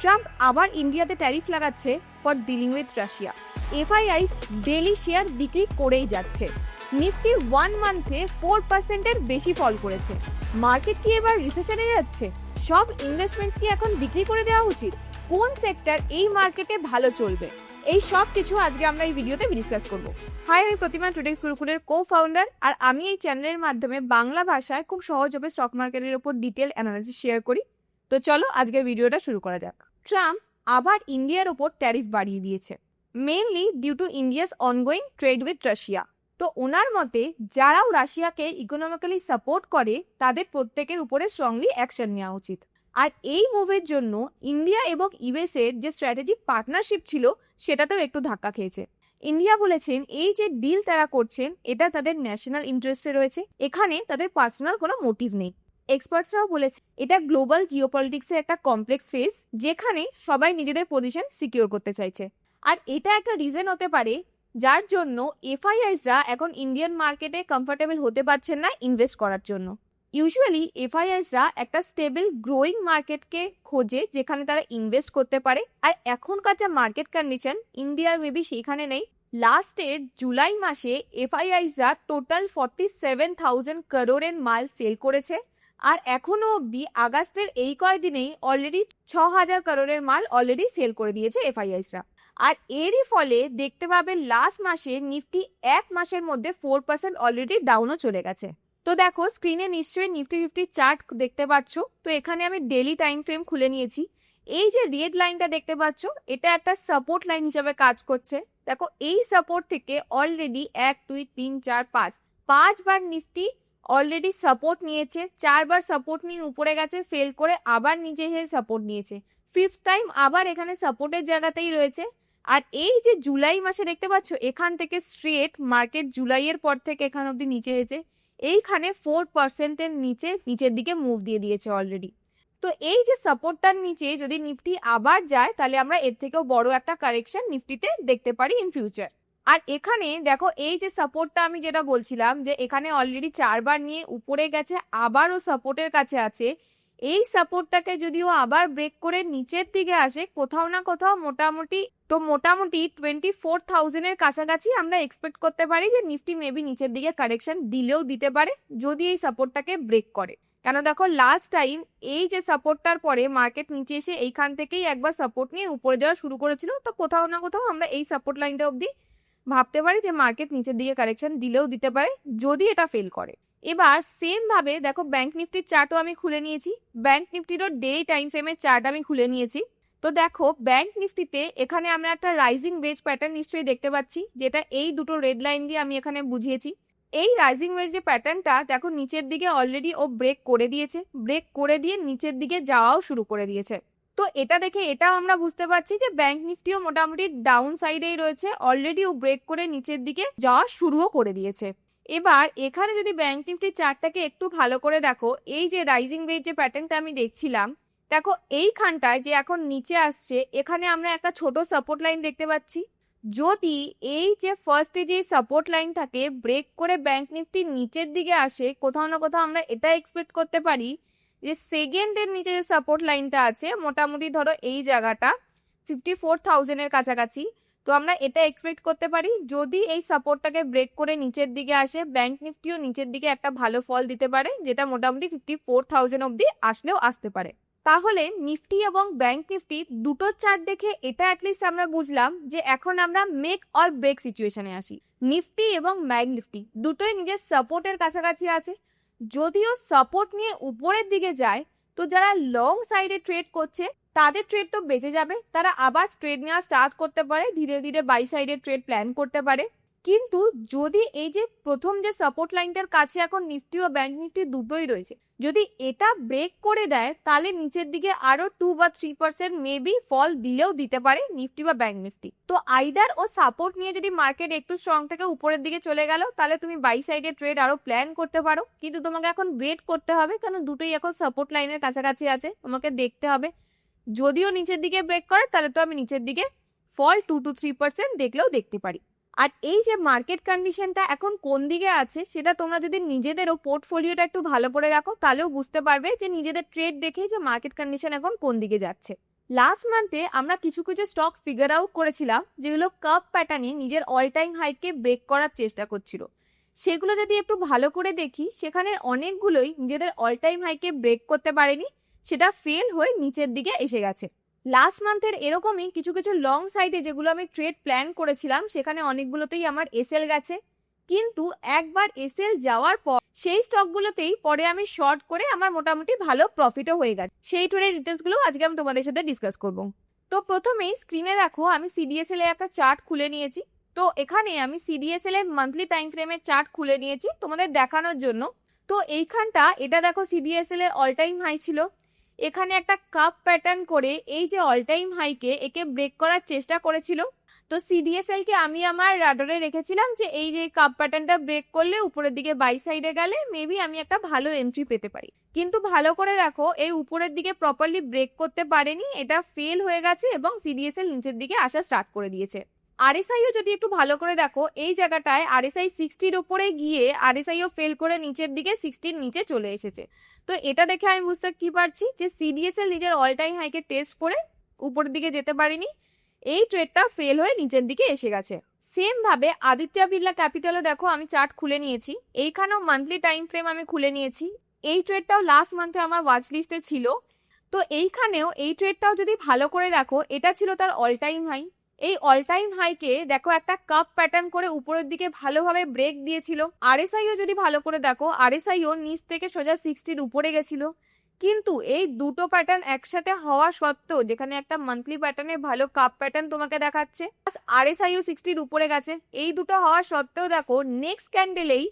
Trump আবার ইন্ডিয়াতে tariff লাগাচ্ছে for dealing with Russia. FIIs daily share বিক্রি করেই যাচ্ছে। নিফটি 1 মান্থে 4%-এর বেশি ফল করেছে। মার্কেট কি এবার রিসেশনে যাচ্ছে? সব ইনভেস্টমেন্টস কি এখন বিক্রি করে দেওয়া উচিত? কোন সেক্টর এই মার্কেটে ভালো চলবে? এই সব কিছু আজকে আমরা এই ভিডিওতে ডিসকাস করব। হাই, আমি প্রতিমা ট্রেডিংস গুরুকুলের কো-ফাউন্ডার, আর আমি এই চ্যানেলের মাধ্যমে বাংলা ভাষায় খুব সহজভাবে স্টক মার্কেটের উপর ডিটেল অ্যানালাইসিস শেয়ার করি। তো চলো আজকের ভিডিওটা শুরু করা যাক। ট্রাম্প আবার ইন্ডিয়ার ওপর ট্যারিফ বাড়িয়ে দিয়েছে, mainly due to India's ongoing trade with Russia. তো ওনার মতে যারাও রাশিয়াকে ইকোনমিক্যালি সাপোর্ট করে তাদের প্রত্যেকের উপরে স্ট্রংলি অ্যাকশন নেওয়া উচিত। আর এই মুভের জন্য ইন্ডিয়া এবং ইউএস এর যে স্ট্র্যাটেজিক পার্টনারশিপ ছিল সেটাতেও একটু ধাক্কা খেয়েছে। ইন্ডিয়া বলেছেন এই যে ডিল তারা করছেন এটা তাদের ন্যাশনাল ইন্টারেস্টে রয়েছে, এখানে তাদের পার্সোনাল কোনো মোটিভ নেই। এক্সপার্টসরাও বলেছে এটা গ্লোবাল জিওপলিটিক্সের একটা কমপ্লেক্স ফেজ, যেখানে সবাই নিজেদের পজিশন সিকিউর করতে চাইছে। আর এটা একটা রিজন হতে পারে যার জন্য এফআইআইসরা এখন ইন্ডিয়ান মার্কেটে কমফোর্টেবল হতে পারছেন না ইনভেস্ট করার জন্য। ইউজুয়ালি এফআইআইসরা একটা স্টেবল গ্রোয়িং মার্কেটকে খোঁজে যেখানে তারা ইনভেস্ট করতে পারে, আর এখনকার যা মার্কেট কন্ডিশন ইন্ডিয়ার মেবি সেইখানে নেই। লাস্টের জুলাই মাসে এফআইআইসরা টোটাল 47,000 করোড়ের মাল সেল করেছে, আর এখনো অবধি আগস্টের এই কয়দিনেই অলরেডি 6,000 করোড়ের মাল অলরেডি সেল করে দিয়েছে এফআইআইসরা। আর এরই ফলে দেখতে পাবেন লাস্ট মাসে নিফটি এক মাসের মধ্যে 4% অলরেডি ডাউনও চলে গেছে। তো দেখো স্ক্রিনে নিশ্চয়ই নিফটি 50 চার্ট দেখতে পাচ্ছ। তো এখানে আমি ডেইলি টাইম ফ্রেম খুলে নিয়েছি। এই যে রেড লাইনটা দেখতে পাচ্ছ এটা একটা সাপোর্ট লাইন হিসেবে কাজ করছে। দেখো এই সাপোর্ট থেকে অলরেডি 1 2 3 4 5 বার নিফটি অলরেডি সাপোর্ট নিয়েছে, 4 বার সাপোর্ট নিয়ে উপরে গেছে, ফেল করে আবার নিচে এসে সাপোর্ট নিয়েছে, 5th টাইম আবার এখানে সাপোর্টের জায়গাতেই রয়েছে। আর এই যে জুলাই মাসে দেখতে পাচ্ছ এখান থেকে স্ট্রেট মার্কেট জুলাইয়ের পর থেকে এখান অব্দি নিচে এসেছে, এইখানে 4%-এর নিচের দিকে মুভ দিয়ে দিয়েছে অলরেডি। তো এই যে সাপোর্টটার নিচে যদি নিফটি আবার যায় তাহলে আমরা এর থেকেও বড় একটা কারেকশন নিফটিতে দেখতে পারি ইন ফিউচার। আর এখানে দেখো এই যে সাপোর্টটা আমি যেটা বলছিলাম যে এখানে অলরেডি 4 বার নিয়ে উপরে গেছে, আবারও সাপোর্টের কাছে আছে। এই সাপোর্টটাকে যদিও আবার ব্রেক করে নিচের দিকে আসে কোথাও না কোথাও মোটামুটি 24,000-এর কাছাকাছি আমরা এক্সপেক্ট করতে পারি যে নিফটি মেবি নিচের দিকে কারেকশন দিলেও দিতে পারে যদি এই সাপোর্টটাকে ব্রেক করে। কেন দেখো লাস্ট টাইম এই যে সাপোর্টটার পরে মার্কেট নিচে এসে এইখান থেকেই একবার সাপোর্ট নিয়ে উপরে যাওয়া শুরু করেছিল। তো কোথাও না কোথাও আমরা এই সাপোর্ট লাইনটা অবধি ভাবতে পারি যে মার্কেট নিচের দিকে কারেকশন দিলেও দিতে পারে যদি এটা ফেল করে। এবার সেম ভাবে দেখো ব্যাংক নিফটির চার্টও আমি খুলে নিয়েছি, ব্যাংক নিফটিরও ডে টাইম ফ্রেমের চার্ট আমি খুলে নিয়েছি। তো দেখো ব্যাংক নিফটিতে এখানে আমরা একটা রাইজিং ওয়েজ প্যাটার্ন নিশ্চয়ই দেখতে পাচ্ছি, যেটা এই দুটো রেড লাইন দিয়ে আমি এখানে বুঝিয়েছি। এই রাইজিং ওয়েজ যে প্যাটার্নটা দেখো নিচের দিকে অলরেডি ও ব্রেক করে দিয়েছে, ব্রেক করে দিয়ে নিচের দিকে যাওয়াও শুরু করে দিয়েছে। তো এটা দেখে এটাও আমরা বুঝতে পারছি যে ব্যাংক নিফটিও মোটামুটি ডাউন সাইডেই রয়েছে, অলরেডি ও ব্রেক করে নিচের দিকে যাওয়া শুরুও করে দিয়েছে। এবার এখানে যদি ব্যাংক নিফটির চার্টটাকে একটু ভালো করে দেখো, এই যে রাইজিং ওয়েজ যে প্যাটার্নটা আমি দেখছিলাম দেখো এইখানটায় যে এখন নিচে আসছে এখানে আমরা একটা ছোট সাপোর্ট লাইন দেখতে পাচ্ছি। যদি এই যে ফার্স্টে যে সাপোর্ট লাইনটাকে ব্রেক করে ব্যাংক নিফটি নিচের দিকে আসে কোথাও না কোথাও আমরা এটা এক্সপেক্ট করতে পারি যে সেকেন্ডের নিচে যে সাপোর্ট লাইনটা আছে মোটামুটি ধরো এই জায়গাটা 54,000-এর কাছাকাছি। তো আমরা এটা এক্সপেক্ট করতে পারি যদি এই সাপোর্টটাকে ব্রেক করে নিচের দিকে আসে ব্যাংক নিফটিও নিচের দিকে একটা ভালো ফল দিতে পারে, যেটা মোটামুটি 54,000 অবধি আসলেও আসতে পারে। তাহলে নিফটি এবং ব্যাংক নিফটি দুটো চার্ট দেখে এটা অ্যাটলিস্ট আমরা বুঝলাম যে এখন আমরা মেক অর ব্রেক সিচুয়েশনে আসি। নিফটি এবং ব্যাংক নিফটি দুটোই নিজের সাপোর্টের কাছাকাছি আছে, যদিও সাপোর্ট নিয়ে উপরের দিকে যায় তো যারা লং সাইডে ট্রেড করছে তাদের ট্রেড তো বেঁচে যাবে, তারা আবার ট্রেড নেওয়া স্টার্ট করতে পারে, ধীরে ধীরে বাই সাইডে ট্রেড প্ল্যান করতে পারে। কিন্তু যদি এই যে প্রথম যে সাপোর্ট লাইনটার কাছে এখন নিফটি ও ব্যাংক নিফটি দুটোই রয়েছে যদি এটা ব্রেক করে দেয় তাহলে নিচের দিকে আরো 2 বা 3% মেবি ফল দিলেও দিতে পারে নিফটি বা ব্যাংক নিফটি। তো আইদার ও সাপোর্ট নিয়ে যদি মার্কেট একটু স্ট্রং থেকে উপরের দিকে চলে গেল তাহলে তুমি বাই সাইডে ট্রেড আরো প্ল্যান করতে পারো, কিন্তু তোমাকে এখন ওয়েট করতে হবে কারণ দুটোই এখন সাপোর্ট লাইনের কাছাকাছি আছে, তোমাকে দেখতে হবে। যদিও নিচের দিকে ব্রেক করে তাহলে তো আমি নিচের দিকে ফল 2 to 3% দেখলেও দেখতে পারি। আর এই যে মার্কেট কন্ডিশনটা এখন কোন দিকে আছে সেটা তোমরা যদি নিজেদেরও পোর্টফোলিওটা একটু ভালো করে রাখো তাহলেও বুঝতে পারবে যে নিজেদের ট্রেড দেখেই যে মার্কেট কন্ডিশন এখন কোন দিকে যাচ্ছে। লাস্ট মান্থে আমরা কিছু কিছু স্টক ফিগার আউট করেছিলাম যেগুলো কার্ভ প্যাটার্নে নিজের অল টাইম হাইকে ব্রেক করার চেষ্টা করছিল। সেগুলো যদি একটু ভালো করে দেখি, সেখানে অনেকগুলোই নিজেদের অল টাইম হাইকে ব্রেক করতে পারেনি, সেটা ফেল হয়ে নিচের দিকে এসে গেছে। লাস্ট মান্থের এরকমই কিছু কিছু লং সাইডে যেগুলো আমি ট্রেড প্ল্যান করেছিলাম, সেখানে অনেকগুলোতেই আমার এসএল গেছে, কিন্তু একবার এসএল যাওয়ার পর সেই স্টকগুলোতেই পরে আমি শর্ট করে আমার মোটামুটি ভালো প্রফিটও হয়ে গেছে। সেই ট্রেডের ডিটেলসগুলো আজকে আমি তোমাদের সাথে ডিসকাস করব। তো প্রথমেই স্ক্রিনে রাখো, আমি সিডিএসএল এর একটা চার্ট খুলে নিয়েছি। তো এখানে আমি সিডিএসএল এর মান্থলি টাইম ফ্রেমের চার্ট খুলে নিয়েছি তোমাদের দেখানোর জন্য। তো এইখানটা এটা দেখো, সিডিএসএল এর অল টাইম হাই ছিল, এখানে একটা কাপ প্যাটার্ন করে এই যে অল টাইম হাইকে একে ব্রেক করার চেষ্টা করেছিল। তো সিডিএসএল কে আমি আমার রাডারে রেখেছিলাম যে এই যে কাপ প্যাটার্নটা ব্রেক করলে উপরের দিকে বাই সাইডে গেলে মেবি আমি একটা ভালো এন্ট্রি পেতে পারি। কিন্তু ভালো করে দেখো, এই উপরের দিকে প্রপারলি ব্রেক করতে পারেনি, এটা ফেল হয়ে গেছে এবং সিডিএসএল নিচের দিকে আসা স্টার্ট করে দিয়েছে। আরএসআইও যদি একটু ভালো করে দেখো, এই জায়গাটায় আরএসআই 60-র উপরে গিয়ে আরএসআইও ফেল করে নিচের দিকে 60-র নিচে চলে এসেছে। তো এটা দেখে আমি বুঝতে কি পারছি যে সিডিএসএল নিজের অল টাইম হাইকে টেস্ট করে উপরের দিকে যেতে পারেনি, এই ট্রেডটা ফেল হয়ে নিচের দিকে এসে গেছে। সেম ভাবে আদিত্য বিড়লা ক্যাপিটালও দেখো, আমি চার্ট খুলে নিয়েছি, এইখানেও মান্থলি টাইম ফ্রেম আমি খুলে নিয়েছি। এই ট্রেডটাও লাস্ট মান্থে আমার ওয়াচ লিস্টে ছিল। তো এইখানেও এই ট্রেডটাও যদি ভালো করে দেখো, এটা ছিল তার অল টাইম হাই। এই অল টাইম হাইকে দেখো একটা কাপ প্যাটার্ন করে উপরের দিকে ভালোভাবে ব্রেক দিয়েছিল। আরএসআইও যদি ভালো করে দেখো, আরএসআইও নিচ থেকে সোজা 60-র উপরে গেছিল। কিন্তু এই দুটো প্যাটার্ন একসাথে হওয়া সত্ত্বেও, যেখানে একটা মান্থলি প্যাটার্নের ভালো কাপ প্যাটার্ন তোমাকে দেখাচ্ছে, আরএসআইও 60-র উপরে গেছে, এই দুটো হওয়া সত্ত্বেও দেখো নেক্সট ক্যান্ডেলেই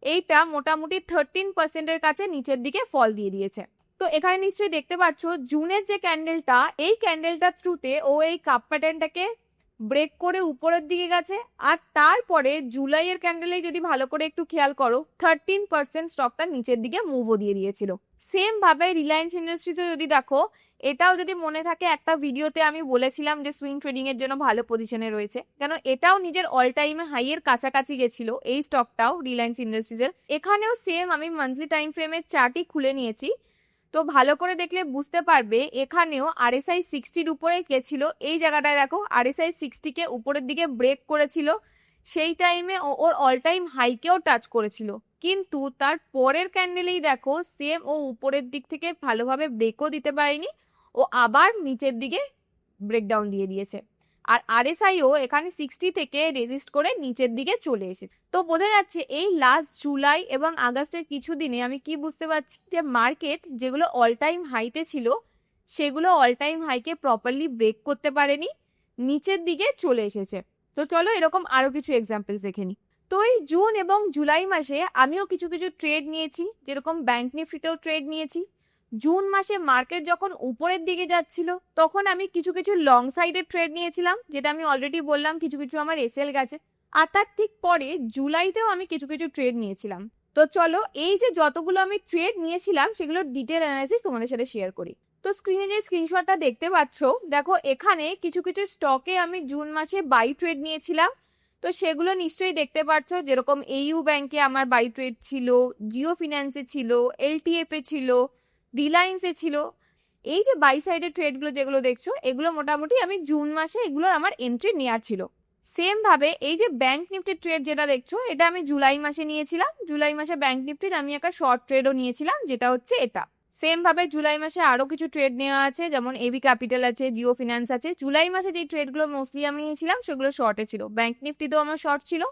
এইটা মোটামুটি 13%-এর কাছে নিচের দিকে ফল দিয়ে দিয়েছে। তো এখানে নিশ্চয়ই দেখতে পাচ্ছ জুনের যে ক্যান্ডেলটা, এই ক্যান্ডেলটার থ্রুতে ও এই কাপ প্যাটার্নটাকে ব্রেক করে উপরের দিকে গেছে। আর তারপরে জুলাইয়ের ক্যান্ডেলে যদি ভালো করে একটু খেয়াল করো, 13% স্টকটা নিচের দিকে মুভও দিয়ে দিয়েছিল। সেম ভাবে রিলায়েন্স ইন্ডাস্ট্রিজও যদি দেখো, এটাও যদি মনে থাকে একটা ভিডিওতে আমি বলেছিলাম যে সুইং ট্রেডিং এর জন্য ভালো পজিশনে রয়েছে, কেন এটাও নিজের অল টাইমে হাইয়ের কাছাকাছি গেছিল এই স্টকটাও রিলায়েন্স ইন্ডাস্ট্রিজের। এখানেও সেম আমি মান্থলি টাইম ফ্রেমের চার্টই খুলে নিয়েছি। তো ভালো করে দেখলে বুঝতে পারবে, এখানেও আরএসআই 60-র উপরে গেছিল, এই জায়গাটায় দেখো আরএসআই 60-কে উপরের দিকে ব্রেক করেছিল, সেই টাইমে ওর অল টাইম হাইকেও টাচ করেছিল। কিন্তু তার পরের ক্যান্ডেলেই দেখো সেম ও উপরের দিক থেকে ভালোভাবে ব্রেকও দিতে পারেনি, ও আবার নিচের দিকে ব্রেকডাউন দিয়ে দিয়েছে। আর আরএসআইও এখানে 60 থেকে রেজিস্ট করে নিচের দিকে চলে এসেছে। তো বোঝা যাচ্ছে এই লাস্ট জুলাই এবং আগস্টের কিছু দিনে আমি কি বুঝতে পারছি, যে মার্কেট যেগুলো অল টাইম হাইতে ছিল সেগুলো অল টাইম হাইকে প্রপারলি ব্রেক করতে পারেনি, নিচের দিকে চলে এসেছে। তো চলো এরকম আরো কিছু এক্সাম্পলস দেখে নিই। তো এই জুন এবং জুলাই মাসে আমিও কিছু কিছু ট্রেড নিয়েছি, যেরকম ব্যাংক নিফটিতেও ট্রেড নিয়েছি। জুন মাসে মার্কেট যখন উপরের দিকে যাচ্ছিল, তখন আমি কিছু কিছু লং সাইডের ট্রেড নিয়েছিলাম, যেটা আমি অলরেডি বললাম কিছু কিছু আমার এসএল গেছে। আর তার ঠিক পরে জুলাইতেও আমি কিছু কিছু ট্রেড নিয়েছিলাম। তো চলো এই যে যতগুলো আমি ট্রেড নিয়েছিলাম সেগুলোর ডিটেল অ্যানালাইসিস তোমাদের সাথে শেয়ার করি। তো স্ক্রিনে যে স্ক্রিনশটটা দেখতে পাচ্ছ, দেখো এখানে কিছু কিছু স্টকে আমি জুন মাসে বাই ট্রেড নিয়েছিলাম। তো সেগুলো নিশ্চয়ই দেখতে পাচ্ছ, যেরকম এইউ ব্যাংকে আমার বাই ট্রেড ছিল, জিও ফিন্যান্সে ছিল, এলটিএফ এ ছিল, রিলায়েন্সে ছিল। এই যে বাই সাইডের ট্রেডগুলো যেগুলো দেখছো, এগুলো মোটামুটি আমি জুন মাসে এগুলোর আমার এন্ট্রি নেওয়ার ছিল। সেম ভাবে এই যে ব্যাংক নিফটির ট্রেড যেটা দেখছো, এটা আমি জুলাই মাসে নিয়েছিলাম। জুলাই মাসে ব্যাংক নিফটির আমি একটা শর্ট ট্রেডও নিয়েছিলাম, যেটা হচ্ছে এটা। সেম ভাবে জুলাই মাসে আরো কিছু ট্রেড নেওয়া আছে, যেমন এবি ক্যাপিটাল আছে, জিও ফিন্যান্স আছে। জুলাই মাসে যে ট্রেডগুলো মোস্টলি আমি নিয়েছিলাম সেগুলো শর্টে ছিল। ব্যাংক নিফটিতেও আমার শর্ট ছিল,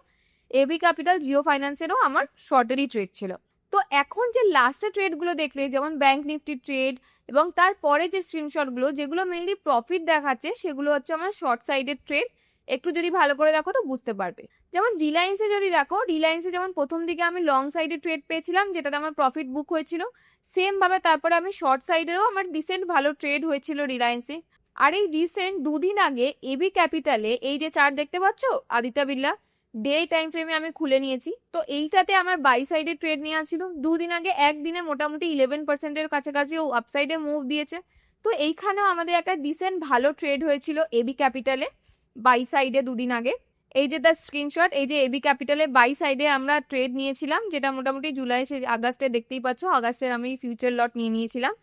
এবি ক্যাপিটাল, জিও ফাইন্যান্সেরও আমার শর্টেরই ট্রেড ছিল। তো এখন যে লাস্টের ট্রেডগুলো দেখলে, যেমন ব্যাংক নিফটির ট্রেড এবং তারপরে যে স্ক্রিনশটগুলো যেগুলো মেনলি প্রফিট দেখাচ্ছে, সেগুলো হচ্ছে আমার শর্ট সাইডের ট্রেড। একটু যদি ভালো করে দেখো তো বুঝতে পারবে। যেমন রিলায়েন্সে যদি দেখো, রিলায়েন্সে যেমন প্রথম দিকে আমি লং সাইডে ট্রেড পেয়েছিলাম, যেটাতে আমার প্রফিট বুক হয়েছিল, সেম ভাবে তারপরে আমি শর্ট সাইডেরও আমার রিসেন্ট ভালো ট্রেড হয়েছিল রিলায়েন্সে। আর এই রিসেন্ট দুদিন আগে এবি ক্যাপিটালে এই যে চার্ট দেখতে পাচ্ছ আদিত্য বিড়লা, ডে টাইম ফ্রেমে আমি খুলে নিয়েছি। তো এইটাতে আমার বাই সাইডে ট্রেড নেওয়া ছিল। দুদিন আগে একদিনে মোটামুটি 11%-এর কাছাকাছি ও আপসাইডে মুভ দিয়েছে। তো এইখানেও আমাদের একটা ডিসেন্ট ভালো ট্রেড হয়েছিল এবি ক্যাপিটালে বাই সাইডে দুদিন আগে। এই যে দ্য স্ক্রিনশট, এই যে এবি ক্যাপিটালে বাই সাইডে আমরা ট্রেড নিয়েছিলাম, যেটা মোটামুটি জুলাই আগস্টে দেখতেই পাচ্ছ, আগস্টের আমি ফিউচার লট নিয়ে নিয়েছিলাম।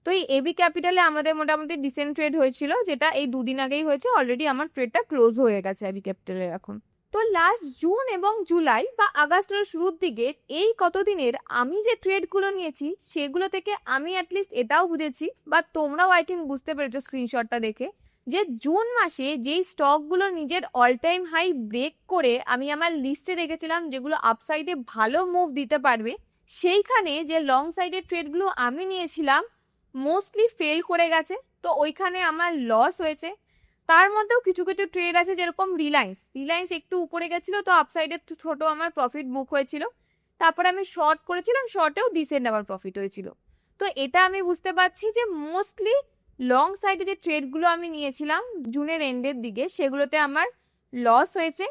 তো এই এবি ক্যাপিটালে আমাদের মোটামুটি ডিসেন্ট ট্রেড হয়েছিল, যেটা এই দুদিন আগেই হয়েছে। অলরেডি আমার ট্রেডটা ক্লোজ হয়ে গেছে এবি ক্যাপিটালের এখন। তো লাস্ট জুন এবং জুলাই বা আগস্টের শুরুর দিকে এই কতদিনের আমি যে ট্রেডগুলো নিয়েছি সেগুলো থেকে আমি অ্যাটলিস্ট এটাও বুঝেছি, বা তোমরাও আই থিঙ্ক বুঝতে পেরেছো স্ক্রিনশটটা দেখে, যে জুন মাসে যেই স্টকগুলো নিজের অল টাইম হাই ব্রেক করে আমি আমার লিস্টে রেখেছিলাম যেগুলো আপসাইডে ভালো মুভ দিতে পারবে, সেইখানে যে লং সাইডের ট্রেডগুলো আমি নিয়েছিলাম মোস্টলি ফেল করে গেছে। তো ওইখানে আমার লস হয়েছে। তার মধ্যেও কিছু কিছু ট্রেড আছে, যেরকম রিলায়েন্স একটু উপরে গেছিল, তো আপসাইডে ছোট আমার প্রফিট বুক হয়েছিল। তারপরে আমি শর্ট করেছিলাম, শর্টেও ডিসেন্ট আমার প্রফিট হয়েছিল। তো এটা আমি বুঝতে পারছি যে মোস্টলি লং সাইডে যে ট্রেডগুলো আমি নিয়েছিলাম জুনের এন্ডের দিকে সেগুলোতে আমার লস হয়েছে।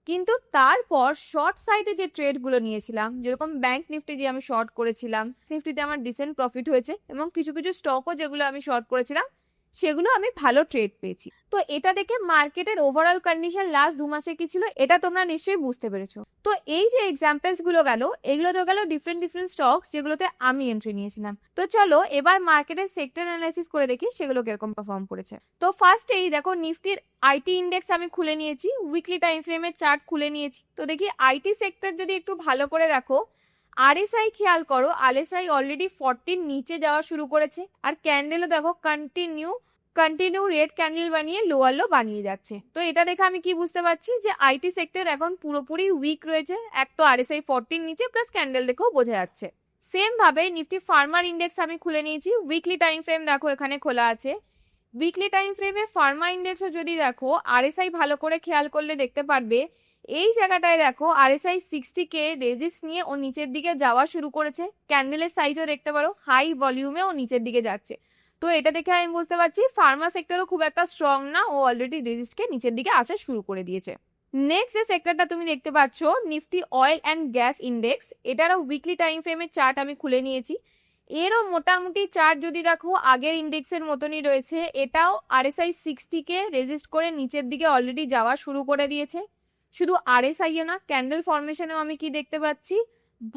কিন্তু তারপর শর্ট সাইডে যে ট্রেডগুলো নিয়েছিলাম, যেরকম ব্যাংক নিফটি যে আমি শর্ট করেছিলাম, নিফটিতে আমার ডিসেন্ট প্রফিট হয়েছে, এবং কিছু কিছু স্টকও যেগুলো আমি শর্ট করেছিলাম সেগুলো আমি ভালো ট্রেড পেয়েছি। তো এটা দেখে মার্কেটের ওভারঅল কন্ডিশন লাস্ট 2 মাসে কি ছিল এটা তোমরা নিশ্চয়ই বুঝতে পেরেছো। তো এই যে এক্সাম্পলস গুলো গেল, এগুলো তো গেল ডিফারেন্ট ডিফারেন্ট স্টকস যেগুলোতে আমি এন্ট্রি নিয়েছিলাম। তো চলো এবার মার্কেটের সেক্টর অ্যানালাইসিস করে দেখি সেগুলো কিরকম পারফর্ম করেছে। তো ফার্স্টেই দেখো নিফটির আইটি ইন্ডেক্স আমি খুলে নিয়েছি, উইকলি টাইম ফ্রেমের চার্ট খুলে নিয়েছি। তো দেখি আইটি সেক্টর যদি একটু ভালো করে দেখো, আরএসআই খেয়াল করো, আরএসআই অলরেডি 40 নিচে যাওয়া শুরু করেছে, আর ক্যান্ডেলও দেখো কন্টিনিউ রেড ক্যান্ডেল বানিয়ে লোয়ার লো বানিয়ে যাচ্ছে। তো এটা দেখে আমি কি বুঝতে পারছি যে আইটি সেক্টর এখন পুরোপুরি উইক রয়েছে। এক তো আরএসআই 40 নিচে, প্লাস ক্যান্ডেল দেখেও বোঝা যাচ্ছে। সেম ভাবে নিফটি ফার্মার ইন্ডেক্স আমি খুলে নিয়েছি, উইকলি টাইম ফ্রেম দেখো এখানে খোলা আছে। উইকলি টাইম ফ্রেমে ফার্মা ইন্ডেক্সও যদি দেখো, আরএসআই ভালো করে খেয়াল করলে দেখতে পারবে এই জায়গাটায় দেখো আরএসআই 60 কে রেজিস্ট নিয়ে ও নিচের দিকে যাওয়া শুরু করেছে। ক্যান্ডেলের সাইজও দেখতে পারো হাই ভলিউমে ও নিচের দিকে যাচ্ছে। তো এটা দেখে আমি বুঝতে পারছি ফার্মা সেক্টরও খুব একটা স্ট্রং না, ও অলরেডি রেজিস্টকে নিচের দিকে আসা শুরু করে দিয়েছে। নেক্সট যে সেক্টরটা তুমি দেখতে পাচ্ছ Nifty oil and gas index, এটারও উইকলি টাইম ফ্রেমের চার্ট আমি খুলে নিয়েছি। এরও মোটামুটি চার্ট যদি দেখো আগের ইন্ডেক্সের মতনই রয়েছে। এটাও আরএসআই 60 কে রেজিস্ট করে নিচের দিকে অলরেডি যাওয়া শুরু করে দিয়েছে। শুধু আরএসআই এ না, ক্যান্ডেল ফরমেশনেও আমি কি দেখতে পাচ্ছি,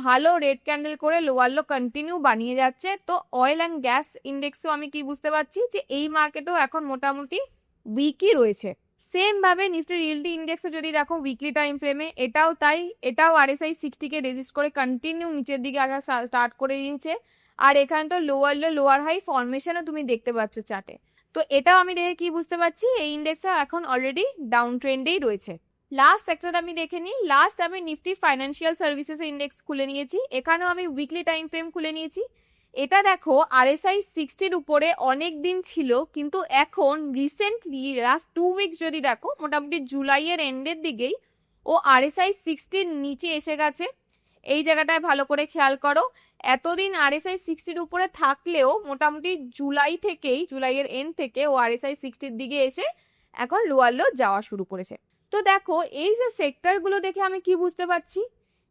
ভালো রেড ক্যান্ডেল করে লোয়ার লো কন্টিনিউ বানিয়ে যাচ্ছে। তো অয়েল অ্যান্ড গ্যাস ইন্ডেক্সও আমি কি বুঝতে পারছি যে এই মার্কেটেও এখন মোটামুটি উইকই রয়েছে। সেম ভাবে নিফটি রিয়েলটি ইন্ডেক্সও যদি দেখো উইকলি টাইম ফ্রেমে, এটাও তাই, এটাও আরএসআই 60 কে রেজিস্ট করে কন্টিনিউ নিচের দিকে আসা স্টার্ট করে দিয়েছে। আর এখানে তো লোয়ার লো লোয়ার হাই ফরমেশনও তুমি দেখতে পাচ্ছ চার্টে। তো এটাও আমি দেখে কি বুঝতে পারছি এই ইন্ডেক্সটা এখন অলরেডি ডাউন ট্রেন্ডেই রয়েছে। লাস্ট সেক্টর আমি দেখে নিই, লাস্ট আমি নিফটি ফাইন্যান্সিয়াল সার্ভিসেস ইন্ডেক্স খুলে নিয়েছি, এখানেও আমি উইকলি টাইম ফ্রেম খুলে নিয়েছি। এটা দেখো আরএসআই 60-র উপরে অনেক দিন ছিল, কিন্তু এখন রিসেন্টলি লাস্ট 2 উইকস যদি দেখো, মোটামুটি জুলাইয়ের এন্ডের দিকেই ও আরএসআই 60-র নিচে এসে গেছে। এই জায়গাটায় ভালো করে খেয়াল করো, এতদিন আরএসআই 60-র উপরে থাকলেও মোটামুটি জুলাইয়ের এন্ড থেকে ও আরএসআই 60-র দিকে এসে এখন লোয়ার লো যাওয়া শুরু করেছে। তো দেখো এই যে সেক্টরগুলো দেখে আমি কি বুঝতে পারছি,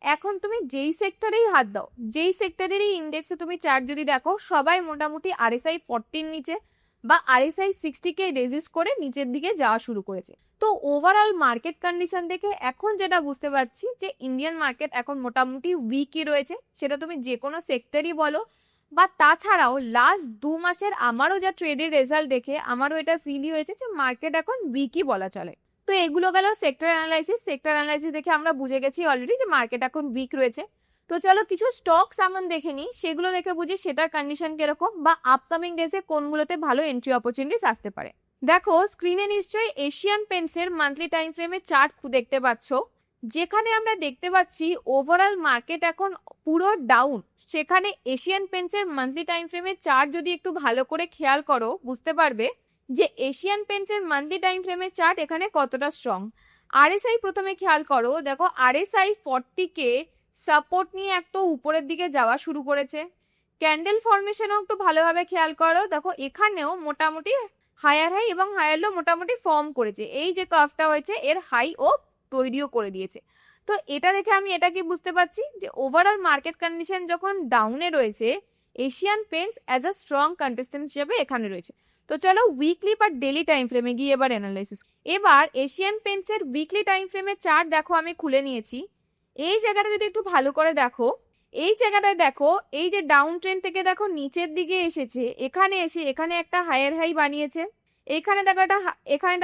এখন তুমি যেই সেক্টরেই হাত দাও, যেই সেক্টরেরই ইন্ডেক্সে তুমি চার্ট যদি দেখো, সবাই মোটামুটি আরএসআই 40-র নিচে বা আরএসআই 60 কে রেজিস্ট করে নিচের দিকে যাওয়া শুরু করেছে। তো ওভারঅল মার্কেট কন্ডিশন দেখে এখন যেটা বুঝতে পারছি যে ইন্ডিয়ান মার্কেট এখন মোটামুটি উইকই রয়েছে। সেটা তুমি যে কোনো সেক্টরই বলো, বা তাছাড়াও লাস্ট 2 মাসের আমারও যা ট্রেডের রেজাল্ট দেখে আমারও এটা ফিলই হয়েছে যে মার্কেট এখন উইকই বলা চলে। তো এগুলো গেল সেক্টর অ্যানালাইসিস দেখে আমরা বুঝে গেছি অলরেডি যে মার্কেট এখন উইক রয়েছে। তো চলো কিছু স্টকস আমরা দেখে নিই, সেগুলো দেখে বুঝি সেটার কন্ডিশন কিরকম বা আপকামিং ডেজে কোনগুলোতে ভালো এন্ট্রি অপরচুনিটিস আসতে পারে। দেখো স্ক্রিনে নিশ্চয়ই এশিয়ান পেন্টসের মান্থলি টাইম ফ্রেমে চার্ট দেখতে পাচ্ছ, যেখানে আমরা দেখতে পাচ্ছি ওভারঅল মার্কেট এখন পুরো ডাউন। সেখানে এশিয়ান পেন্টসের মান্থলি টাইম ফ্রেমের চার্ট যদি একটু ভালো করে খেয়াল করো, বুঝতে পারবে যে এশিয়ান পেন্টসের মান্থলি টাইম ফ্রেমের চার্ট এখানে কতটা স্ট্রং। আরএসআই প্রথমে খেয়াল করো, দেখো আরএসআই 40 কে সাপোর্ট নিয়ে একটু উপরের দিকে যাওয়া শুরু করেছে। ক্যান্ডেল ফরমেশনও একটু ভালোভাবে খেয়াল করো, দেখো এখানেও মোটামুটি হায়ার হাই এবং হায়ার লো মোটামুটি ফর্ম করেছে। এই যে কার্ভটা হয়েছে এর হাই ও তৈরিও করে দিয়েছে। তো এটা দেখে আমি এটা কি বুঝতে পারছি যে ওভারঅল মার্কেট কন্ডিশন যখন ডাউনে রয়েছে, Asian paints as a strong contestant হিসেবে এখানে রয়েছে। তো চলো উইকলি বা ডেলি টাইম ফ্রেমে গিয়ে এবার অ্যানালাইসিস। এবার এশিয়ান পেন্টসের উইকলি টাইম ফ্রেমের চার্ট দেখো আমি খুলে নিয়েছি। এই জায়গাটা যদি একটু ভালো করে দেখো, এই জায়গাটায় দেখো, এই যে ডাউন ট্রেন্ড থেকে দেখো নিচের দিকে এসেছে, এখানে এসে এখানে একটা হায়ার হাই বানিয়েছে, এখানে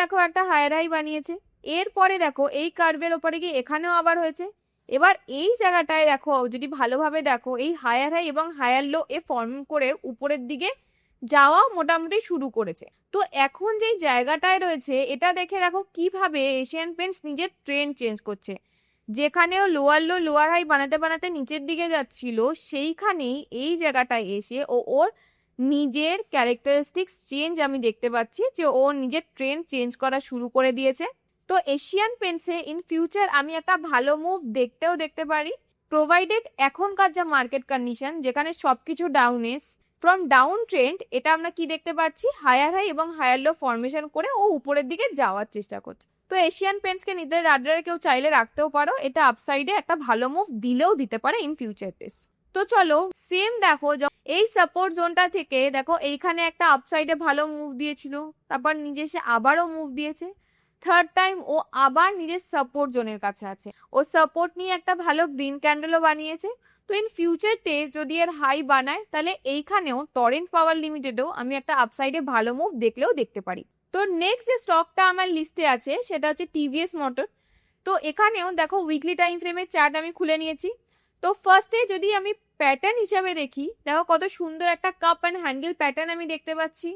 দেখো একটা হায়ার হাই বানিয়েছে, এরপরে দেখো এই কার্ভের ওপরে গিয়ে এখানেও আবার হয়েছে। এবার এই জায়গাটায় দেখো, যদি ভালোভাবে দেখো, এই হায়ার হাই এবং হায়ার লো এ ফর্ম করে উপরের দিকে যাওয়া মোটামুটি শুরু করেছে। তো এখন যেই জায়গাটায় রয়েছে এটা দেখে দেখো কিভাবে এশিয়ান পেন্টস নিজের ট্রেন্ড চেঞ্জ করছে। যেখানেও লোয়ার লো লোয়ার হাই বানাতে বানাতে নিচের দিকে যাচ্ছিল, সেইখানেই এই জায়গাটায় এসে ওর নিজের ক্যারেক্টারিস্টিক্স চেঞ্জ আমি দেখতে পাচ্ছি, যে ও নিজের ট্রেন্ড চেঞ্জ করা শুরু করে দিয়েছে। তো এশিয়ান পেন্টসে ইন ফিউচার আমি একটা ভালো মুভ দেখতে পারি, প্রোভাইডেড এখনকার যা মার্কেট কন্ডিশন যেখানে সবকিছু ডাউনে, ফ্রম ডাউন ট্রেন্ড এটা আমরা কি দেখতে পাচ্ছি, হায়ার হাই এবং হায়ার লো ফরমেশন করে ও উপরের দিকে যাওয়ার চেষ্টা করছে। তো এশিয়ান পেন্টসকে নিজের রাডারে কেউ চাইলে রাখতেও পারো, এটা আপসাইডে একটা ভালো মুভ দিলেও দিতে পারে ইন ফিউচার টেস। তো চলো সেম দেখো, এই সাপোর্ট জোনটা থেকে দেখো এইখানে একটা আপসাইডে ভালো মুভ দিয়েছিল, তারপর নিজে এসে আবারও মুভ দিয়েছে, থার্ড টাইম ও আবার নিজের সাপোর্ট জোনের কাছে আছে, ও সাপোর্ট নিয়ে একটা ভালো গ্রিন ক্যান্ডেলও বানিয়েছে। তো ইন ফিউচার টেস যদি এর হাই বানায় তাহলে এইখানেও টরেন্ট পাওয়ার লিমিটেডেও আমি একটা আপসাইডে ভালো মুভ দেখলেও দেখতে পারি। তো নেক্সট যে স্টকটা আমার লিস্টে আছে সেটা হচ্ছে টিভিএস মোটর। তো এখানেও দেখো উইকলি টাইম ফ্রেমের চার্ট আমি খুলে নিয়েছি। তো ফার্স্টে যদি আমি প্যাটার্ন হিসাবে দেখি, দেখো কত সুন্দর একটা কাপ অ্যান্ড হ্যান্ডেল প্যাটার্ন আমি দেখতে পাচ্ছি,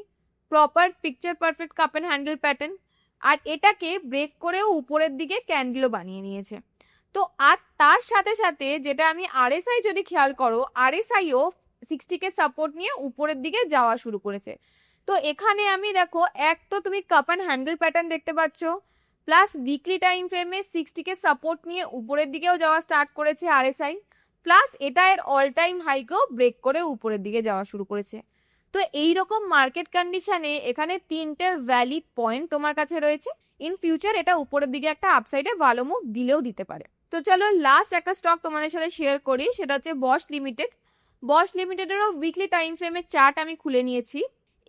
proper picture perfect cup and handle pattern. আর এটাকে ব্রেক করেও উপরের দিকে ক্যান্ডেলও বানিয়ে নিয়েছে। তো আর তার সাথে সাথে যেটা আমি আরএসআই যদি খেয়াল করো, আরএসআইও 60 কে সাপোর্ট নিয়ে উপরের দিকে যাওয়া শুরু করেছে। তো এখানে আমি দেখো, এক তো তুমি কাপ অ্যান্ড হ্যান্ডেল প্যাটার্ন দেখতে পাচ্ছ, প্লাস উইকলি টাইম ফ্রেমে 60 কে সাপোর্ট নিয়ে উপরের দিকেও যাওয়া স্টার্ট করেছে আরএসআই, প্লাস এটা এর অল টাইম হাইকেও ব্রেক করে উপরের দিকে যাওয়া শুরু করেছে। তো এইরকম মার্কেট কন্ডিশনে এখানে তিনটে ভ্যালিড পয়েন্ট তোমার কাছে রয়েছে, ইন ফিউচার এটা উপরের দিকে একটা আপসাইডে ভালো মুভ দিলেও দিতে পারে। তো চলো লাস্ট একটা স্টক তোমাদের সাথে শেয়ার করি, সেটা হচ্ছে বশ লিমিটেড। বশ লিমিটেডেরও উইকলি টাইম ফ্রেমের চার্ট আমি খুলে নিয়েছি।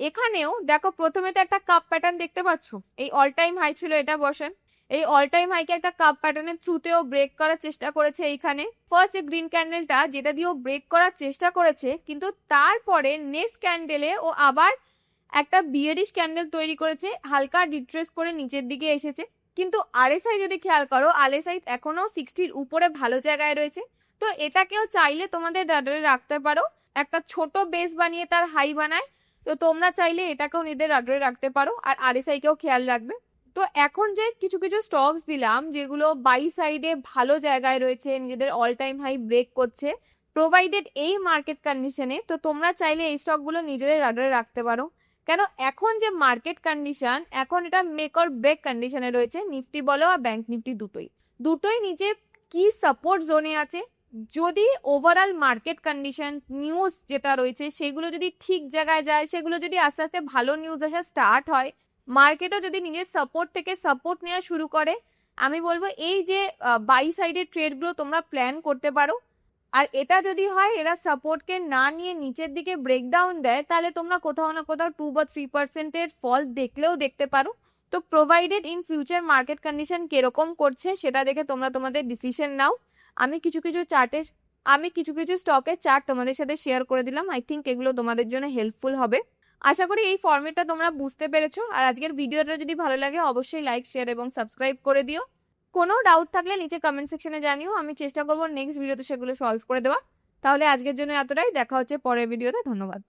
এখানেও দেখো প্রথমে তো একটা কাপ প্যাটার্ন দেখতে পাচ্ছ, এই অল টাইম হাই ছিল এটা বসেন, এই অল টাইম হাইকে একটা কাপ প্যাটার্নের থ্রুতেও ব্রেক করার চেষ্টা করেছে এইখানে। ফার্স্ট যে গ্রিন ক্যান্ডেলটা যেটা দিয়েও ব্রেক করার চেষ্টা করেছে, কিন্তু তারপরে নেক্সট ক্যান্ডেলে ও আবার একটা বিয়ারিশ ক্যান্ডেল তৈরি করেছে, হালকা ডিট্রেস করে নিচের দিকে এসেছে। কিন্তু আরএসআই যদি খেয়াল করো, আরএসআই এখনো 60-র উপরে ভালো জায়গায় রয়েছে। তো এটাকেও চাইলে তোমাদের রাডারে রাখতে পারো, একটা ছোট বেস বানিয়ে তার হাই বানায়। তো তোমরা চাইলে এটাকেও নিজেদের রাডারে রাখতে পারো, আর আরএসআই কেও খেয়াল রাখবে। তো এখন যে কিছু কিছু স্টকস দিলাম যেগুলো বাই সাইডে ভালো জায়গায় রয়েছে, নিজেদের অল টাইম হাই ব্রেক করছে, প্রোভাইডেড এই মার্কেট কন্ডিশনে, তো তোমরা চাইলে এই স্টকগুলো নিজেদের রাডারে রাখতে পারো। কেন, এখন যে মার্কেট কন্ডিশন, এখন এটা মেক অর ব্রেক কন্ডিশনে রয়েছে, নিফটি বলো আর ব্যাংক নিফটি দুটোই নিচে কি সাপোর্ট জোনে আছে। যদি ওভারঅল মার্কেট কন্ডিশন নিউজ যেটা রয়েছে সেগুলো যদি ঠিক জায়গায় যায়, সেগুলো যদি আস্তে আস্তে ভালো নিউজ আসা স্টার্ট হয়, মার্কেটও যদি নিজের সাপোর্ট থেকে সাপোর্ট নেওয়া শুরু করে, আমি বলবো এই যে বাই সাইডের ট্রেডগুলো তোমরা প্ল্যান করতে পারো। আর এটা যদি হয় এরা সাপোর্টকে না নিয়ে নিচের দিকে ব্রেকডাউন দেয়, তাহলে তোমরা কোথাও না কোথাও 2 বা 3% ফল দেখলেও দেখতে পারো। তো provided in future market condition কিরকম করছে সেটা দেখে তোমরা তোমাদের ডিসিশন নাও। আমি কিছু কিছু স্টকের চার্ট তোমাদের সাথে শেয়ার করে দিলাম, আই থিঙ্ক এগুলো তোমাদের জন্য হেল্পফুল হবে। আশা করি এই ফর্মেটটা তোমরা বুঝতে পেরেছো। আর আজকের ভিডিওটা যদি ভালো লাগে অবশ্যই লাইক, শেয়ার এবং সাবস্ক্রাইব করে দিও। কোনো ডাউট থাকলে নিচে কমেন্ট সেকশনে জানিও, আমি চেষ্টা করবো নেক্সট ভিডিওতে সেগুলো সলভ করে দেওয়া। তাহলে আজকের জন্য এতটাই, দেখা হচ্ছে পরের ভিডিওতে, ধন্যবাদ।